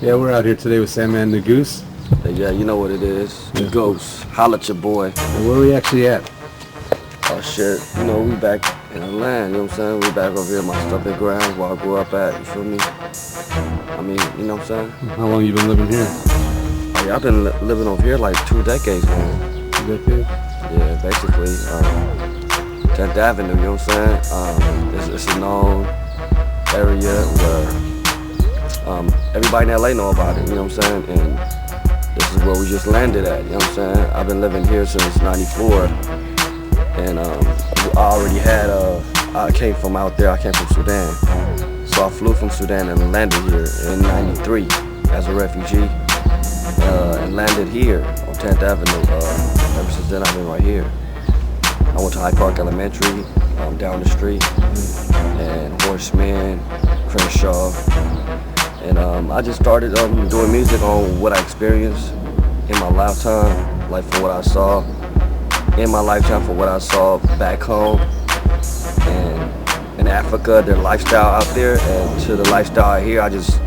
Yeah, we're out here today with Sandman Negus. Yeah, you know what it is. The Yeah. ghost. Holla at your boy. And where are we actually at? Oh shit. We back in the land, you know what I'm saying? We back over here, my stumping grounds where I grew up at, you feel me? You know what I'm saying? How long you been living here? Oh, yeah, I've been living over here like 2 decades, man. 2 decades? Yeah, basically. 10th Avenue, you know what I'm saying? It's a known area where everybody in LA know about it, you know what I'm saying? And this is where we just landed at, you know what I'm saying? I've been living here since '94, and I came from out there, I came from Sudan. So I flew from Sudan and landed here in '93 as a refugee, and landed here on 10th Avenue. Ever since then I've been right here. I went to Hyde Park Elementary, down the street, and Horseman, Crenshaw. And I just started doing music on what I experienced in my lifetime, like for what I saw in my lifetime, for what I saw back home and in Africa, their lifestyle out there, and to the lifestyle here. I just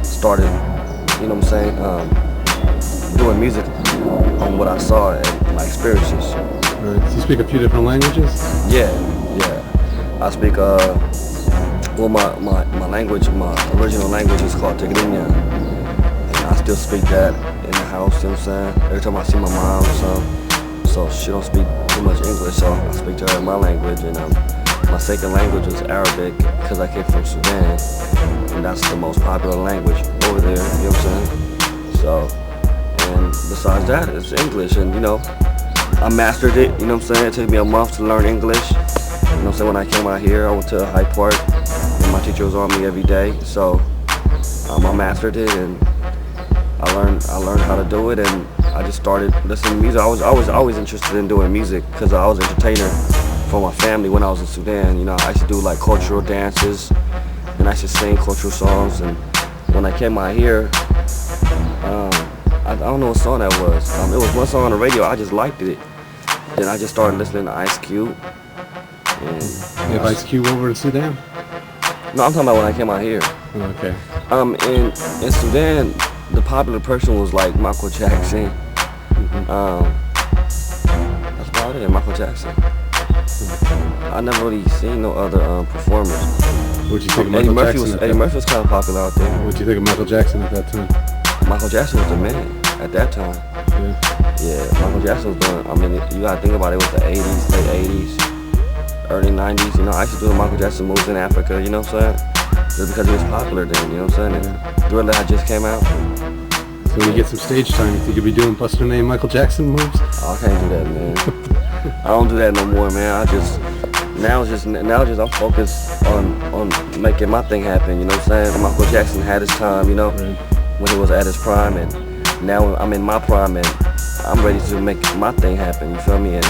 started, you know what I'm saying, doing music on what I saw and my experiences. Right. So you speak a few different languages? Yeah. I speak my language, my original language is called Tigrinya. And I still speak that in the house, you know what I'm saying? Every time I see my mom or something, so she don't speak too much English, so I speak to her in my language. And my second language is Arabic, because I came from Sudan, and that's the most popular language over there, you know what I'm saying? So, and besides that, it's English, and I mastered it, you know what I'm saying? It took me a month to learn English. You know what I'm saying? When I came out here, I went to Hyde Park, and my teacher was on me every day. So I mastered it, and I learned how to do it, and I just started listening to music. I was always interested in doing music because I was an entertainer for my family when I was in Sudan. I used to do like cultural dances, and I used to sing cultural songs. And when I came out here, I don't know what song that was. It was one song on the radio. I just liked it. Then I just started listening to Ice Cube. And You have Ice Cube over in Sudan? no, I'm talking about when I came out here. Oh, okay. In Sudan, the popular person was like Michael Jackson. That's about it, Michael Jackson. I never really seen no other performers. What'd you think of Eddie Michael Murphy Jackson? Eddie Murphy was kind of popular out there. What'd you think of Michael Jackson at that time? Michael Jackson was the man at that time. Yeah. Yeah, Michael Jackson was doing. You gotta think about it. It was the '80s, late '80s, early '90s. I used to do the Michael Jackson moves in Africa. You know what I'm saying? Just because he was popular then. You know what I'm saying? And Thriller had just came out. So when you get some stage time, you think you'll be doing Buster Name Michael Jackson moves? Oh, I can't do that, man. I don't do that no more, man. Now I'm focused on making my thing happen. You know what I'm saying? Michael Jackson had his time, Right. when he was at his prime, and now I'm in my prime, and I'm ready to make my thing happen. You feel me? And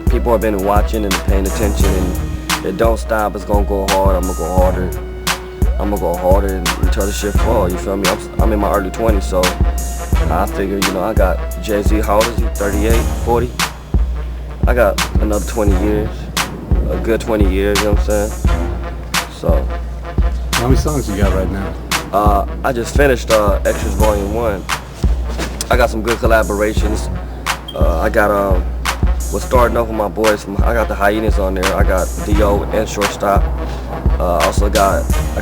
people have been watching and paying attention, and it don't stop. It's gonna go hard. I'm gonna go harder. Until the shit fall. You feel me? I'm in my early 20s, so I figure, I got Jay-Z. How old is he? 38, 40? I got another 20 years, a good 20 years. You know what I'm saying? So How many songs you got right now? I just finished Extras Volume 1. I got some good collaborations. I got was starting off with my boys. I got the Hyenas on there. I got D.O. and Shortstop. I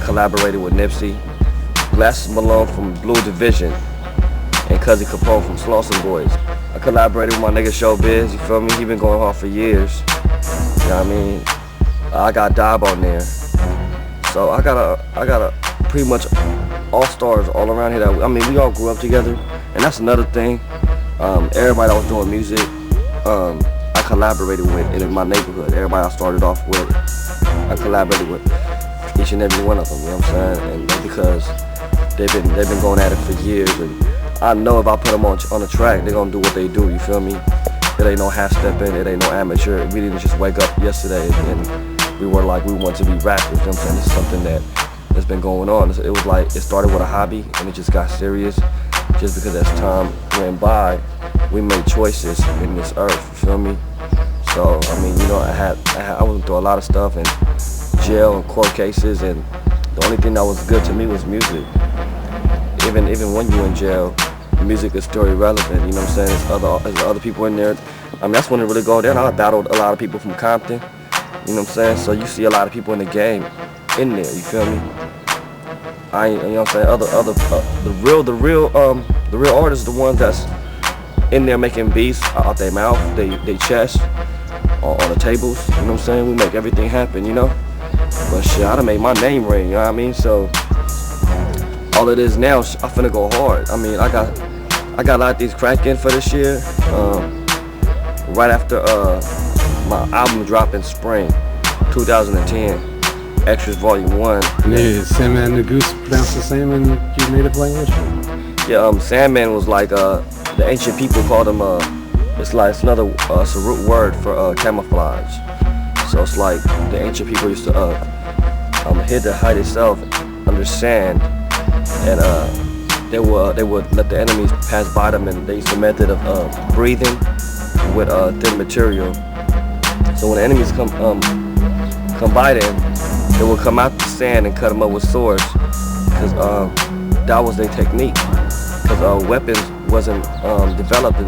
collaborated with Nipsey, Glasses Malone from Blue Division, and Cuzzy Capone from Slauson Boys. I collaborated with my nigga Showbiz. You feel me? He been going hard for years. You know what I mean? I got Dob on there. So I got a pretty much all stars all around here. We all grew up together, and that's another thing. Everybody that was doing music, I collaborated with in my neighborhood. Everybody I started off with, I collaborated with each and every one of them. You know what I'm saying? And that's because they've been going at it for years, and I know if I put them on the track, they're gonna do what they do. You feel me? It ain't no half stepping. It ain't no amateur. We didn't just wake up yesterday and we were like we want to be rappers. You know what I'm saying? This is something that's been going on. It was like it started with a hobby and it just got serious. Just because as time went by, we made choices in this earth. You feel me? So I went through a lot of stuff and jail and court cases, and the only thing that was good to me was music. even when you're in jail, music is still irrelevant. You know what I'm saying? There's other people in there. I mean, that's when it really go down. I battled a lot of people from Compton. You know what I'm saying? So you see a lot of people in the game in there. You feel me? You know what I'm saying? The real artists, the ones that's in there making beats out their mouth, they chest, on the tables. You know what I'm saying? We make everything happen. You know? But shit, I done made my name ring. You know what I mean? So all it is now, I finna go hard. I mean, I got a lot of things cracking for this year. Right after my album dropped in spring 2010, Extras Volume 1. And is Sandman Negus pronounced the same in your native language? Yeah, Sandman was like the ancient people called him. It's a root word for camouflage. So it's like the ancient people used to hide itself under sand, and they would let the enemies pass by them, and they used a method of breathing with thin material. So when the enemies come by them, they would come out the sand and cut them up with swords, because that was their technique. Because weapons wasn't developed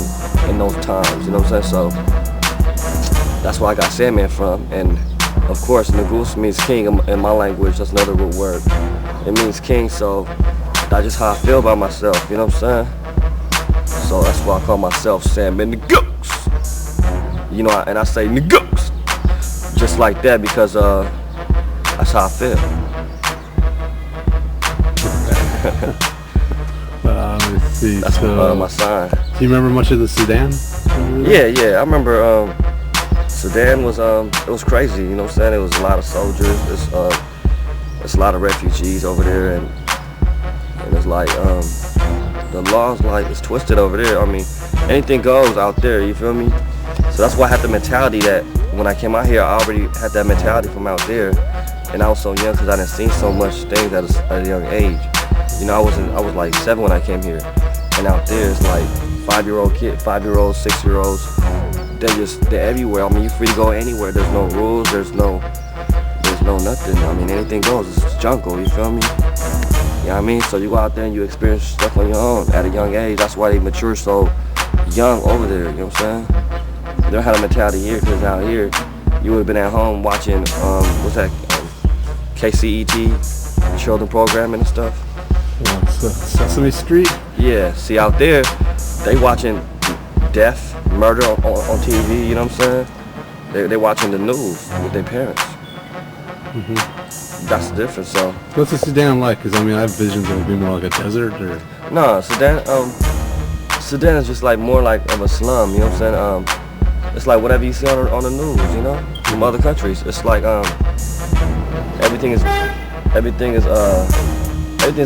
in those times. You know what I'm saying? So that's where I got Sandman from. And of course, Negus means king in my language. That's another root word. It means king. So that's just how I feel about myself. You know what I'm saying? So that's why I call myself Sandman Negus. You know, and I say Negus just like that because that's how I feel. Let's see. That's so, my sign. Do you remember much of the Sudan? Yeah. I remember Sudan was it was crazy. You know what I'm saying? It was a lot of soldiers. There's a lot of refugees over there, and it's like the law's like it's twisted over there. I mean, anything goes out there. You feel me? So that's why I had the mentality that when I came out here, I already had that mentality from out there, and I was so young because I done seen so much things at a young age. You know, I was like 7 when I came here, and out there it's like 5-year-old kid, 5-year-olds, 6-year-olds. They're everywhere. I mean, you're free to go anywhere. There's no rules. There's no nothing. I mean, anything goes. It's jungle. You feel me? You know what I mean? So you go out there and you experience stuff on your own at a young age. That's why they mature so young over there. You know what I'm saying? They don't have a mentality here, because out here you would have been at home watching what's that? KCET, children programming and stuff. Sesame Street? Yeah, see out there, they watching death, murder on TV, you know what I'm saying? They watching the news with their parents. That's the difference, so. What's the Sudan like? Because I mean, I have visions of it being more like a desert or... No, Sudan is just like more like of a slum, you know what I'm saying? It's like whatever you see on the news, you know, from other countries. It's like everything's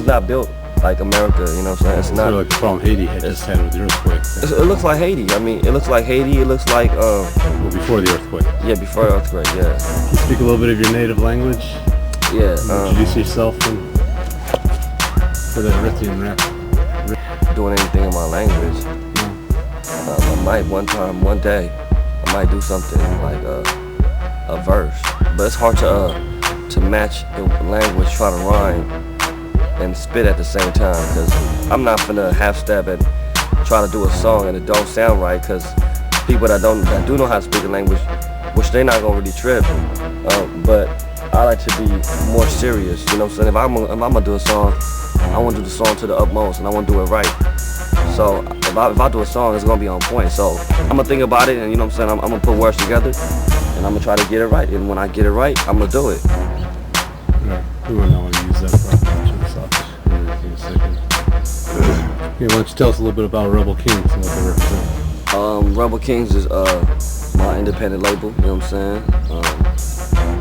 not built like America, you know what I'm saying? It's not sort of like the problem Haiti had just had with the earthquake. It looks like Haiti. I mean, it looks like Haiti. It looks like well, before the earthquake. Yeah, before the earthquake. Yeah. Can you speak a little bit of your native language? Yeah. Introduce yourself for the Eritrean rap. Doing anything in my language. I might one day, I might do something like a verse, but it's hard to match the language, try to rhyme and spit at the same time, because I'm not finna half-step and try to do a song and it don't sound right, because people that do know how to speak the language, which they not gonna really trip, but I like to be more serious, you know what I'm saying? If I'm gonna do a song, I want to do the song to the utmost, and I want to do it right. So if I do a song, it's gonna be on point. So I'm gonna think about it, and you know what I'm saying, I'm gonna put words together, and I'm gonna try to get it right. And when I get it right, I'm gonna do it. Yeah, we wouldn't want to use that for a second. Yeah, why don't you tell us a little bit about Rebel Kings and what they represent? Rebel Kings is my independent label. You know what I'm saying?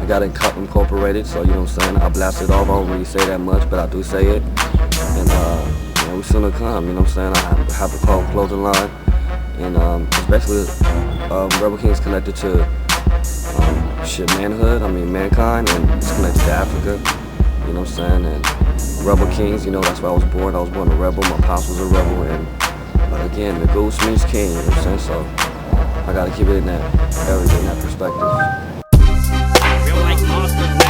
I got it incorporated, so you know what I'm saying. I blast it off. I don't really say that much, but I do say it, and we soon to come. You know what I'm saying? I have a clothing line, and it's basically Rebel Kings connected to manhood. I mean mankind, and it's connected to Africa. You know what I'm saying? And Rebel Kings, you know, that's where I was born. I was born a rebel. My pops was a rebel, and again, the goose means king. You know what I'm saying? So I gotta keep it in that area, in that perspective. Feel like monsters.